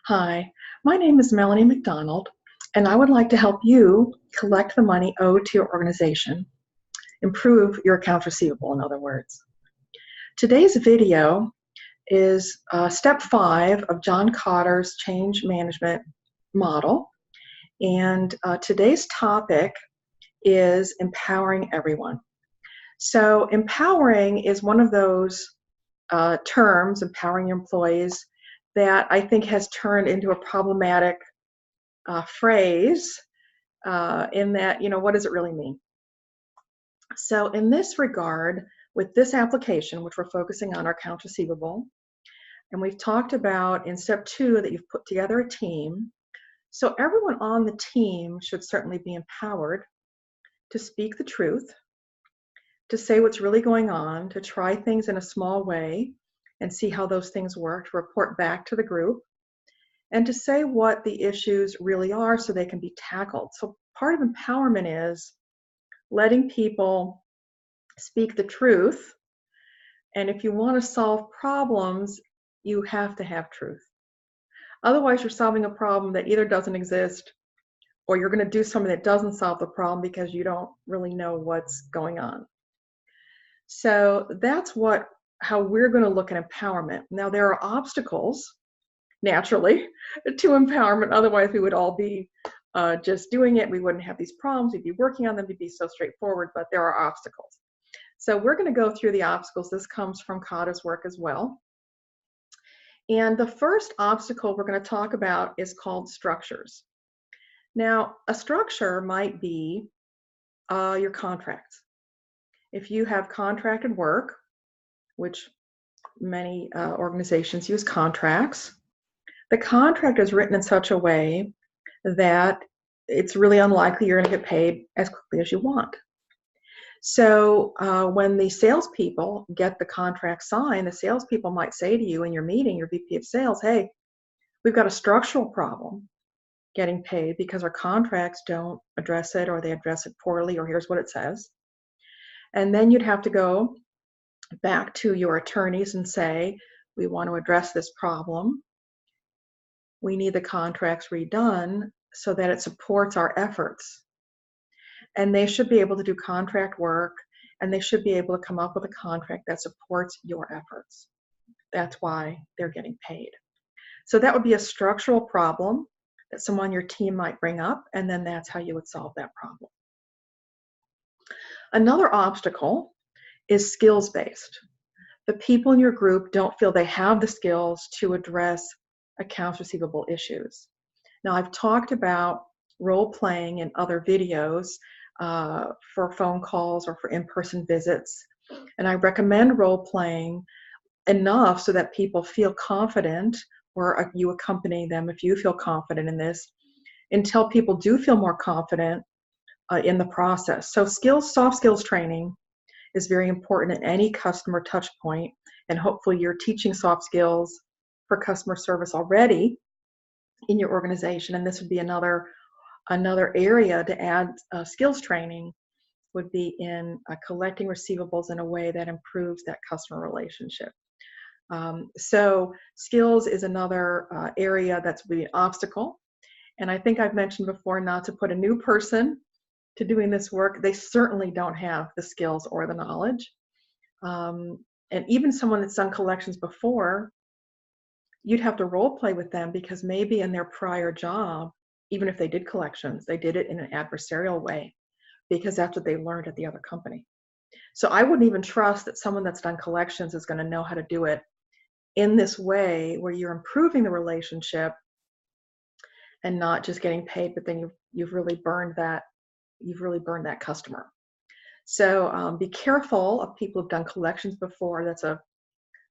Hi, my name is Melanie McDonald, and I would like to help you collect the money owed to your organization, improve your accounts receivable, in other words. Today's video is step 5 of John Kotter's change management model, and today's topic is empowering everyone. So empowering is one of those terms, empowering your employees, that I think has turned into a problematic phrase in that, what does it really mean? So in this regard, with this application, which we're focusing on our accounts receivable, and we've talked about in step 2 that you've put together a team. So everyone on the team should certainly be empowered to speak the truth, to say what's really going on, to try things in a small way and see how those things work, to report back to the group, and to say what the issues really are so they can be tackled. So part of empowerment is letting people speak the truth. And if you want to solve problems, you have to have truth. Otherwise, you're solving a problem that either doesn't exist or you're going to do something that doesn't solve the problem because you don't really know what's going on. So that's how we're going to look at empowerment. Now, there are obstacles, naturally, to empowerment. Otherwise, we would all be just doing it. We wouldn't have these problems. We'd be working on them. It'd be so straightforward, but there are obstacles. So we're going to go through the obstacles. This comes from Kotter's work as well. And the first obstacle we're going to talk about is called structures. Now, a structure might be your contracts. If you have contracted work, which many organizations use contracts, the contract is written in such a way that it's really unlikely you're going to get paid as quickly as you want. So when the salespeople get the contract signed, the salespeople might say to you in your meeting, your VP of sales, hey, we've got a structural problem getting paid because our contracts don't address it, or they address it poorly, or here's what it says. And then you'd have to go back to your attorneys and say, we want to address this problem. We need the contracts redone so that it supports our efforts. And they should be able to do contract work, and they should be able to come up with a contract that supports your efforts. That's why they're getting paid. So that would be a structural problem that someone on your team might bring up, and then that's how you would solve that problem. Another obstacle is skills-based. The people in your group don't feel they have the skills to address accounts receivable issues. Now, I've talked about role-playing in other videos for phone calls or for in-person visits, and I recommend role-playing enough so that people feel confident, or you accompany them if you feel confident in this, until people do feel more confident in the process. So soft skills training is very important at any customer touch point, and hopefully you're teaching soft skills for customer service already in your organization, and this would be another area to add skills training, would be in collecting receivables in a way that improves that customer relationship. So skills is another area that's really an obstacle, and I think I've mentioned before not to put a new person to doing this work. They certainly don't have the skills or the knowledge. And even someone that's done collections before, you'd have to role play with them, because maybe in their prior job, even if they did collections, they did it in an adversarial way because that's what they learned at the other company. So I wouldn't even trust that someone that's done collections is going to know how to do it in this way where you're improving the relationship and not just getting paid, but then you've really burned that customer. So be careful of people who've done collections before. That's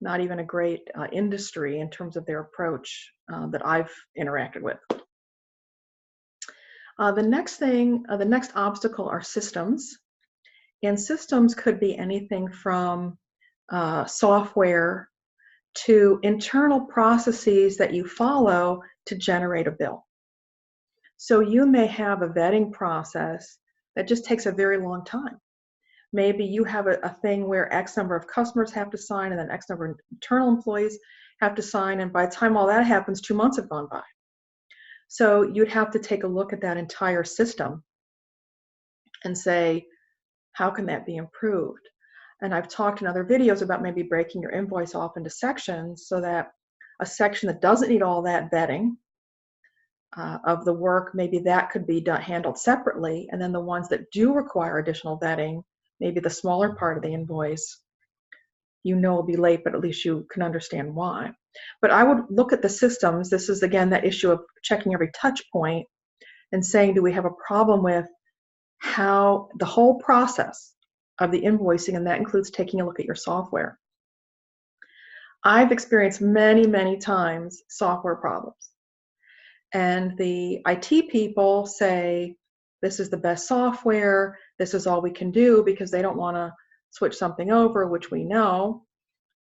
not even a great industry in terms of their approach that I've interacted with. The next obstacle are systems. And systems could be anything from software to internal processes that you follow to generate a bill. So you may have a vetting process that just takes a very long time. Maybe you have a thing where X number of customers have to sign, and then X number of internal employees have to sign, and by the time all that happens, 2 months have gone by. So you'd have to take a look at that entire system and say, how can that be improved? And I've talked in other videos about maybe breaking your invoice off into sections so that a section that doesn't need all that vetting of the work, maybe that could be handled separately, and then the ones that do require additional vetting, maybe the smaller part of the invoice, will be late, but at least you can understand why. But I would look at the systems. This is, again, that issue of checking every touch point and saying, do we have a problem with how the whole process of the invoicing, and that includes taking a look at your software. I've experienced many, many times software problems. And the IT people say, this is the best software, this is all we can do, because they don't want to switch something over, which we know,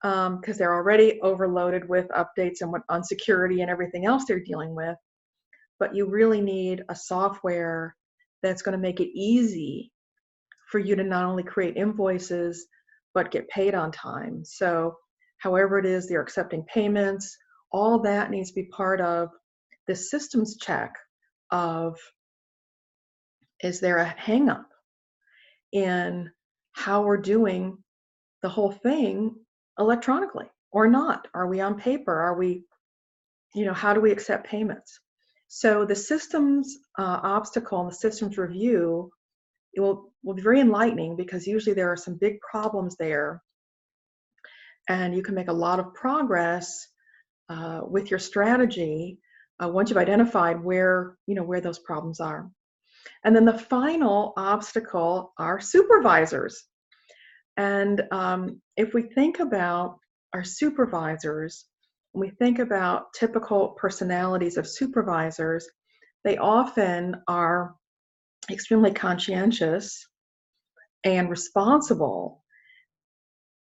because they're already overloaded with updates and on security and everything else they're dealing with. But you really need a software that's going to make it easy for you to not only create invoices, but get paid on time. So however it is they're accepting payments, all that needs to be part of the systems check of, is there a hang up in how we're doing the whole thing electronically or not? Are we on paper? Are we, how do we accept payments? So the systems obstacle and the systems review, it will be very enlightening, because usually there are some big problems there, and you can make a lot of progress with your strategy once you've identified where those problems are. And then the final obstacle are supervisors. And if we think about our supervisors, when we think about typical personalities of supervisors, they often are extremely conscientious and responsible,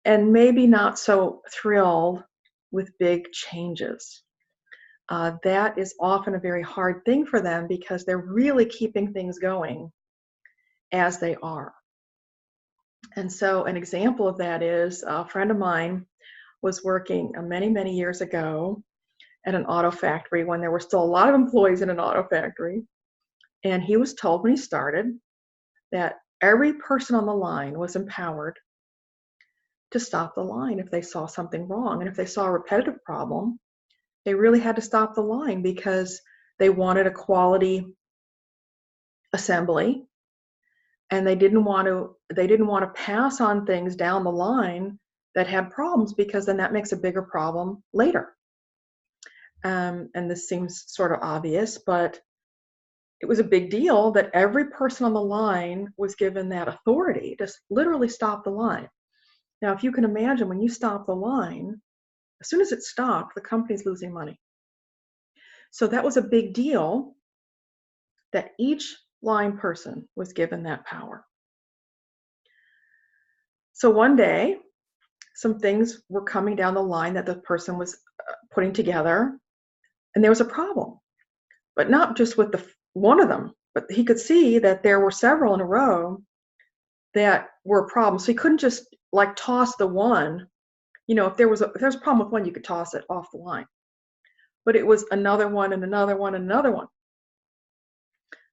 and maybe not so thrilled with big changes. That is often a very hard thing for them, because they're really keeping things going as they are. And so an example of that is a friend of mine was working many, many years ago at an auto factory when there were still a lot of employees in an auto factory. And he was told when he started that every person on the line was empowered to stop the line if they saw something wrong. And if they saw a repetitive problem, they really had to stop the line, because they wanted a quality assembly, and they didn't want to pass on things down the line that had problems, because then that makes a bigger problem later. And this seems sort of obvious, but it was a big deal that every person on the line was given that authority to literally stop the line. Now, if you can imagine, when you stop the line, as soon as it stopped, the company's losing money. So that was a big deal that each line person was given that power. So one day, some things were coming down the line that the person was putting together, and there was a problem. But not just with one of them, but he could see that there were several in a row that were a problem. So he couldn't just like toss the one. If there was a problem with one, you could toss it off the line. But it was another one and another one and another one.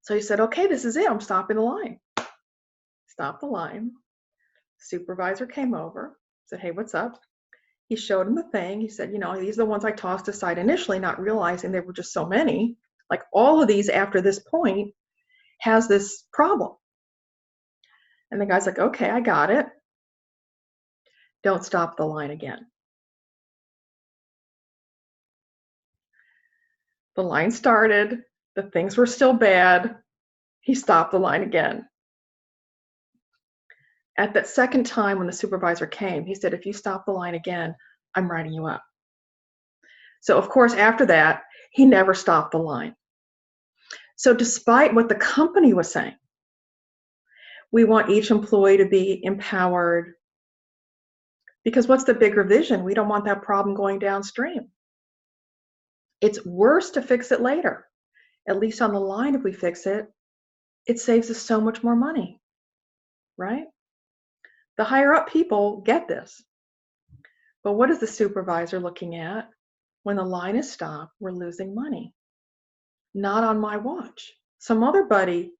So he said, okay, this is it. I'm stopping the line. Stop the line. Supervisor came over, said, hey, what's up? He showed him the thing. He said, these are the ones I tossed aside initially, not realizing there were just so many. Like all of these after this point has this problem. And the guy's like, okay, I got it. Don't stop the line again. The line started. The things were still bad. He stopped the line again. At that second time when the supervisor came, he said, if you stop the line again, I'm writing you up. So of course, after that, he never stopped the line. So despite what the company was saying, we want each employee to be empowered, because what's the bigger vision? We don't want that problem going downstream. It's worse to fix it later. At least on the line, if we fix it, it saves us so much more money, right? The higher up people get this. But what is the supervisor looking at? when the line is stopped, we're losing money. Not on my watch. Somebody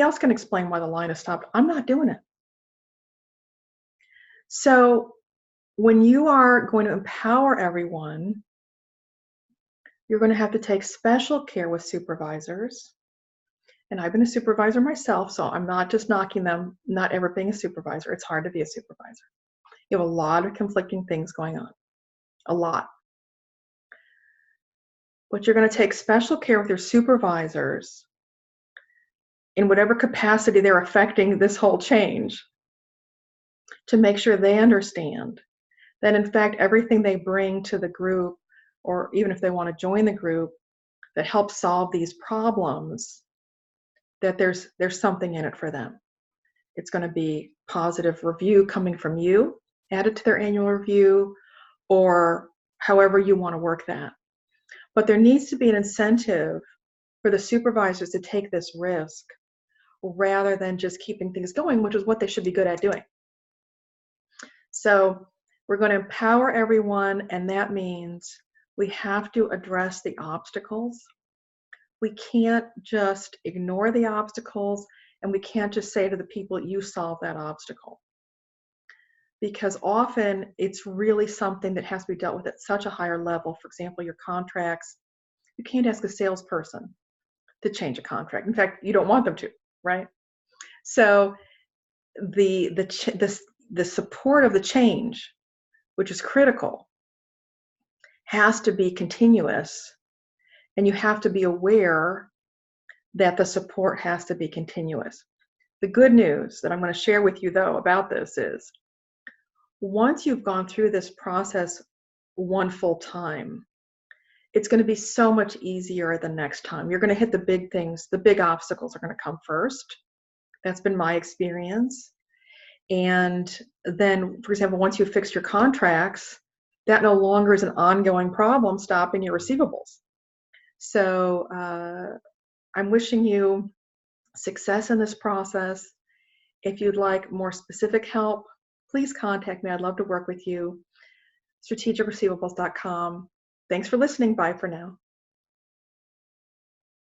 else can explain why the line is stopped. I'm not doing it. So when you are going to empower everyone, you're going to have to take special care with supervisors. And I've been a supervisor myself, so I'm not just knocking them, not ever being a supervisor. It's hard to be a supervisor. You have a lot of conflicting things going on, a lot. But you're going to take special care with your supervisors in whatever capacity they're affecting this whole change to make sure they understand that, in fact, everything they bring to the group, or even if they want to join the group, that helps solve these problems, that there's something in it for them. It's going to be positive review coming from you, added to their annual review, or however you want to work that. But there needs to be an incentive for the supervisors to take this risk rather than just keeping things going, which is what they should be good at doing. So we're going to empower everyone, and that means we have to address the obstacles. We can't just ignore the obstacles, and we can't just say to the people, you solve that obstacle. Because often it's really something that has to be dealt with at such a higher level. For example, your contracts, you can't ask a salesperson to change a contract. In fact, you don't want them to, right? So the support of the change, which is critical, has to be continuous, and you have to be aware that the support has to be continuous. The good news that I'm going to share with you, though, about this is once you've gone through this process one full time, it's going to be so much easier the next time. You're going to hit the big things. The big obstacles are going to come first. That's been my experience. And then, for example, once you've fixed your contracts, that no longer is an ongoing problem stopping your receivables. So I'm wishing you success in this process. If you'd like more specific help, please contact me. I'd love to work with you. strategicreceivables.com. Thanks for listening. Bye for now.